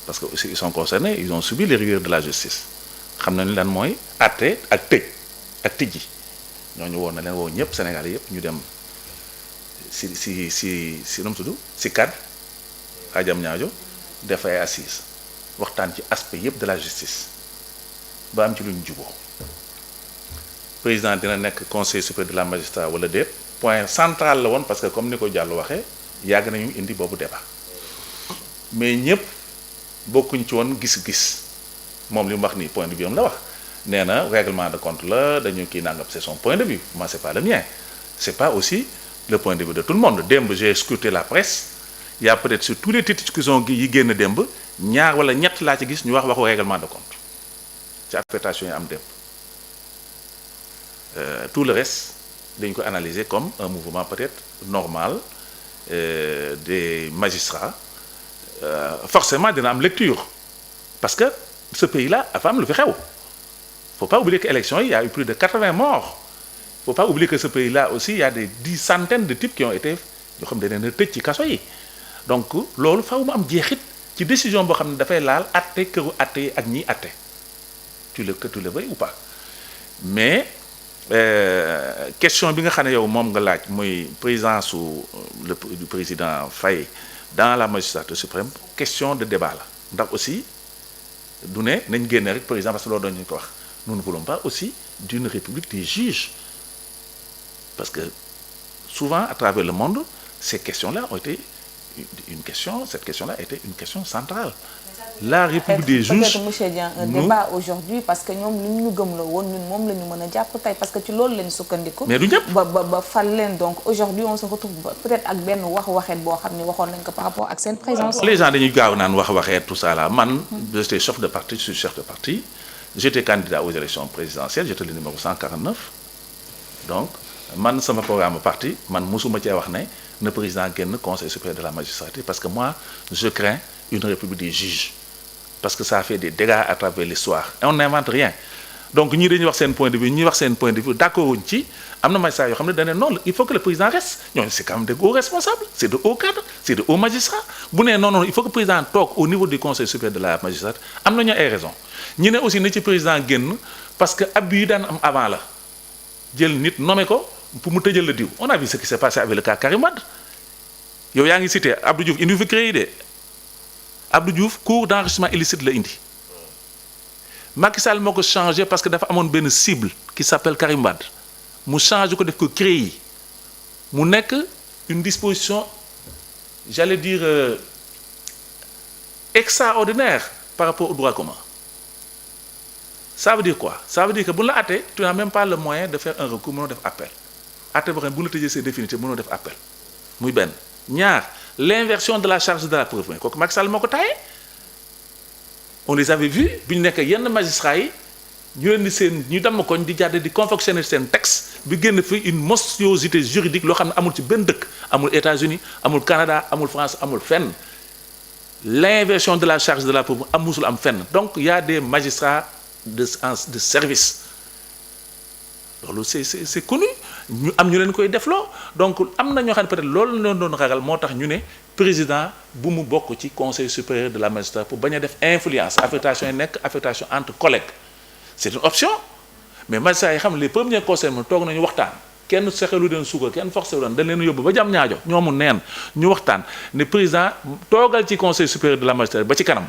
parce que aussi ils sont concernés, ils ont subi les rigueurs de la justice xam nañu lan mooy àtte ak tëj ak tijji ñooñu woon na leen woo ñëpp Sénégal yëpp ñu dem si nu mu tudd si CAD à Diamniadio def ay assises waxtaan ci aspect yëpp de la justice ba am ci lu ñu juboo président dina nekk conseil supérieur de la magistrature wala déet point central la woon parce que comme ni ko Diallo waxee yàgg nañu indi boobu débat mais ñëpp bokkuñ ci woon gis-gis moom li mu wax nii point de vue am la wax nee na règlement de compte la dañu kii nangam c'est son point de vue moi c'est pas le mien c'est pas aussi le point de vue de tout le monde démb j'ai scruté la presse il y a peut-être sur tous les titres qui sont yi génn démb ñaar wala ñett laa ci gis ñu wax waxu règlement de compte ci affectation yi am démb tout le reste dañ ko analyser comme un mouvement peut-être normal des magistrats forcément dina am lecture parce que ce pays-là dafa am lu fi xew faut pas oublier que élection yi y a eu plus de 80 morts faut pas oublier que ce pays-là aussi il y a des centaines de types qui ont été yoo xam ne dañ leen a tëj ci kaso yi donc loolu faaw mu am jeexit ci décision boo xam ne dafay laal atte këru atte yi ak ñiy atte tu le veuilles ou pas mais question bi nga xam ne yow moom nga laaj muy présidence du président Faye dans la magistrature suprême question de débat la ndax aussi du ne nañ génne rek président parce que loolu doon ñu ko wax nous ne voulons pas aussi d'une république des juges parce que souvent à travers le monde ces questions-là ont été cette question-là a été une question centrale. La République des juges peut-être monsieur Dieng un débat aujourd'hui parce que ñoom li ñu gëm la woon ñun moom la ñu mën a jàpp tey parce que ci loolu lañu sukkandiku. mais du ñëpp ba fal leen donc aujourd'hui on se retrouve peut-être ak benn waxeet boo xam ne waxoon nañ ko par rapport ak seen présence. les gens dañuy gaaw naan waxeet tout ça là man. j'étais chef de parti je suis chef de parti j'étais candidat aux élections présidentielles j'étais le numéro 149 donc man sama programme parti man mosuma cee wax ne président génn conseil supérieur de la magistrature parce que moi je crains une république des juges parce que ça fait des dégâts à travers l'histoire et on n'invente rien donc ñii dañuy wax seen point de vue ñii wax seen point de vue d'accord wuñ ci am na magistrat yoo xam ne dañ ne non il faut que le président reste ñooñu c'est quand même de hauts responsables c'est de hauts cadres c'est de hauts magistrats bu nee non il faut que le président toog au niveau du conseil supérieur de la magistrature am nañu ay raisons ñi ne aussi na ci président génn parce que abus yi daan am avant la jël nit nommé ko pour mu tëjal la diw on a vu ce qui s'est passé avec le cas Karim Wade yow yaa ngi cité Abdou Diouf indi fi créé de Abdou Diouf cours d'enrichissement illicite la indi Macky Sall moo ko changé parce que dafa amoon benn cible qui s'appelle Karim Wade mu changé ko def ko créé mu nekk une disposition j'allais dire extraordinaire par rapport au droit commun ça veut dire quoi ça veut dire que bu la àttee tu n'as même pas le moyen de faire un recours mënoo def appel àtte boo xam ne bu la tëjee c'est définitif mënoo def appel muy benn ñaar l'inversion de la charge de la preuve mais kooku Macky Sall moo ko taayee on les avait vus bi ñu nekk yenn magistrats yi ñu leen di seen ñu damm koñ di jàdd di confectionner seen texte bi génn fi une monstruosité juridique loo xam ne amul ci benn dëkk amul États-Unis amul Canada amul France amul fenn l'inversion de la charge de la preuve am musul am fenn donc il y a des magistrats de service loolu c'est connu ñu am ñu leen koy defloo donc am na ñoo xam ne peut-être loolu la doon ragal moo tax ñu ne président bu mu bokk ci conseil supérieur de la magistrature pour bañ a def influence affectation yi nekk affectation entre collègues c'est une option mais magistrats yi xam les premiers conseils moom toog nañu waxtaan kenn sexelu den suukar kenn forcé wu dañ leen yóbbu ba jam ñaajo ñoomu neen ñu waxtaan ne président toogal ci conseil supérieur de la magistrature ba ci kanam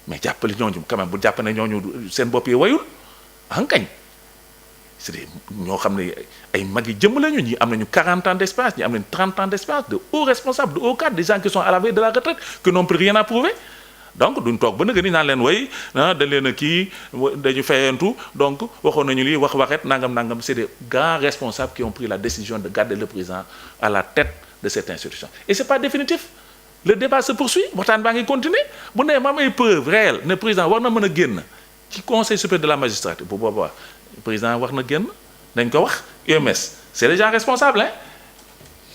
mais jàppale ñooñu quand même bu jàpp ne ñooñu seen bopp yi wayul ankañ c'est des ñoo xam ne ay mag yi jëm lañu ñi am nañu 40 ans d'expérience ñi am nañu 30 ans d'expérience de hauts responsables de hauts cadres des gens qui sont à la veille de la retraite qui n'ont plus rien à prouver donc duñ toog ba nag ni naan leen way dañ leen a kii dañu fayantu donc waxoon nañu lii waxet nangam c'est des grands responsables qui ont pris la décision de garder le président à la tête de cette institution et c'est pas définitif le débat se poursuit waxtaan baa ngi continuer bu nee ma am ay preuves réelles ne président war na mën a génn ci conseil supérieur de la magistrature bu boobaa président wax na génn dañ ko wax UMS c'est les gens responsables hein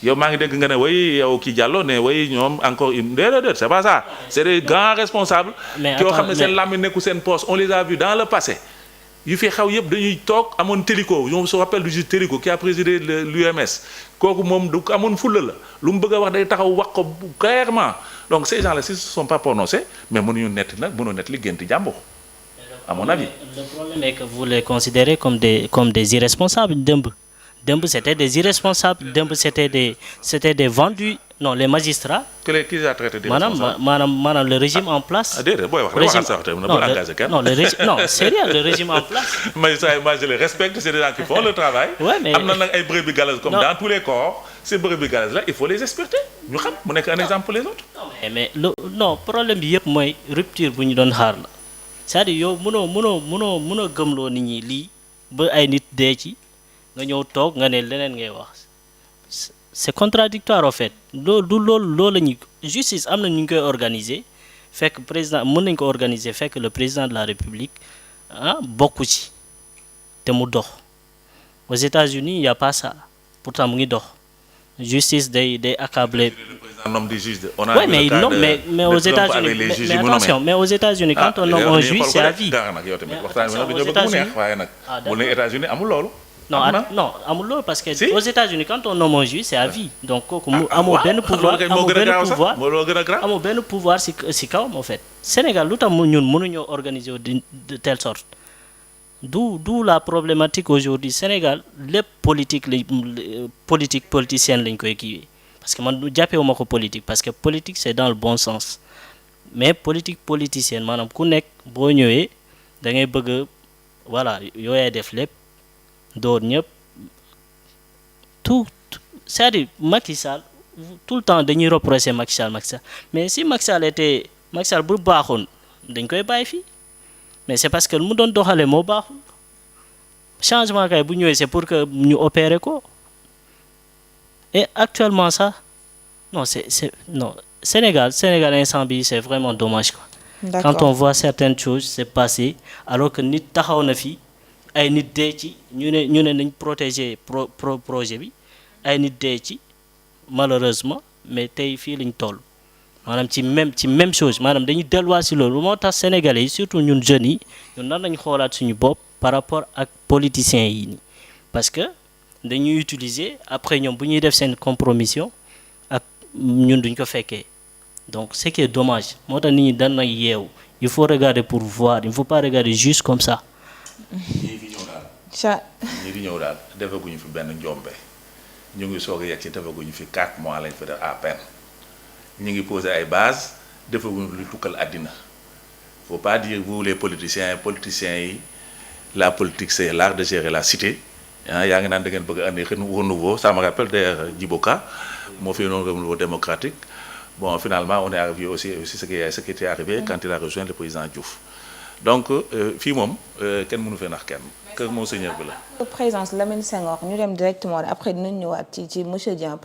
yow maa ngi dégg nga ne way yow kii Diallo ne way ñoom encore une déedéet c'est pas ça c'est des grands responsables yoo xam ne seen làmmiñ nekku seen poste on les a vus dans le passé yu fi xew yëpp dañuy toog amoon Téliko on se rappelle du juge Téliko qui a présidé l'UMS kooku moom du amoon fulla la lu mu bëgg a wax day taxaw wax ko clairement donc ces gens-là s'ils se sont pas prononcés mais mënuñu mënoo nett li génti jàmbur à mon avis. Le problème est que vous les considérez comme des irresponsables dëmb c'était des irresponsables dëmb c'était des vendus non les magistrats. qui les a traités d'irresponsables maanaam le régime en place. déedéet booy wax waxal sa wax tamit na bul engagé kenn. non sérieux le régime en place. magistrat yi moi je les respecte c'est des gens qui font le travail. Ouais, mais am na nag ay brebis galeuses comme dans tous les corps ces brebis galeuses là il faut les experter ñu xam mu nekk un exemple pour les autres. mais non problème bi yëpp mooy rupture bu ñu doon xaar la c'est-à-dire yow mënoo gëmloo nit ñi lii ba ay nit dee ci nga ñëw toog nga ne leneen ngay wax c'est contradictoire en fait loolu la ñuy justice am na ñu ngi koy organiser fekk président mën nañ ko organiser fekk le président de la République bokku ci te mu dox aux États-Unis il y a pas ça pourtant mu ngi dox justice day accabler. Oui, mais aux États-Unis mais attention mais aux États-Unis quand on nomme un juge c'est à vie. Non amul loolu parce que aux États-Unis quand on nomme un juge c'est à vie donc kooku mu amoo benn pouvoir si kawam en fait. Sénégal lu tax ñun mënuñoo organiser de telle sorte d'où la problématique aujourd'hui Sénégal lépp politicienne lañ koy kiiwee parce que man jàppewuma ko politique parce que politique c'est dans le bon sens mais politique politicienne maanaam ku nekk boo ñëwee da ngay bëgg voilà yooyay def lépp door ñëpp tout c'est-à-dire Macky Sall tout le temps dañuy reprocher Macky Sall mais si Macky Sall bu baaxoon dañ koy bàyyi fii mais c'est parce que lu mu doon doxalee moo baaxul changement kay bu ñëwee c'est pour que ñu opérer ko et actuellement ça non non Sénégal instant bi c'est vraiment dommage quoi. D'accord. Quand on voit certaines choses c'est passé alors que nit taxaw na fi ay nit dee ci ñu ne nañ protéger projet bi ay nit dee ci malheureusement mais tey fii lañ toll maanaam ci même chose maanaam dañuy delluwaat si loolu moo tax sénégalais yi surtout ñun jeunes yi ñun nan nañ xoolaat suñu bopp par rapport ak politiciens yi nii parce que dañuy utiliser après ñoom bu ñuy def seen compromission ak ñun duñ ko fekkee donc ce qui est dommage moo tax nit ñi dan na yeewu il faut regarder pour voir il faut pas regarder juste comme ça. ñii di ñëw daal defaguñu fi benn njombe ñu ngi soog a yegg ci defaguñu fi 4 mois lañ fa def à peine ñu ngi poser ay bases defaguñu lu tukkal àddina faut pas dire vous les politiciens yi la politique c'est l'art de gérer la cité yaa ngi naan da ngeen bëgg a andi renouveau ça me rappelle d'ailleurs Djibo Ka moo fi noonu renouveau démocratique bon finalement on est arrivé aussi ce qui était arrivé quand il a rejoint le président Diouf donc fii moom kenn mënu fee nax kenn kër monseigneur bi la. présence Lamine Senghor ñu dem directement après dinañ ñëwaat ci monsieur Dieng.